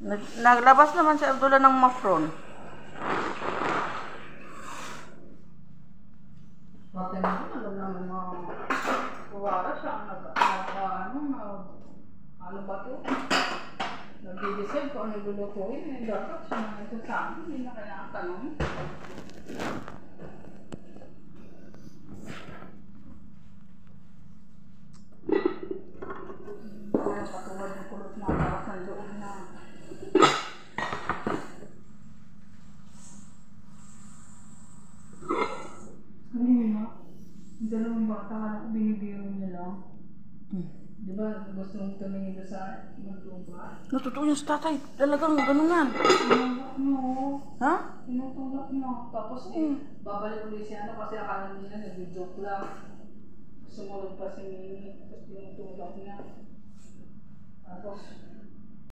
Naglabas naman si Abdullah ng mafron. Bakit naman, alam naman mga kuwara siya ang ano ba ito? Nag-decide kung ano lulutuin. Dapat siya na ito sa amin. Hindi na kailangan tanong. Kaya patuwad ng kulot na takas ng loob na. Kanina, yung dalawang bata ka na binibiro niya lang. Di ba gusto mong tumingin doon sa magtuba? Natutuwa niya sa tatay. Talagang ganun nga. Tinutulak niyo. Ha? Tinutulak niyo. Tapos babalik ulit siya kasi akala niya nag-joke lang. Sumunod pa si Mimi.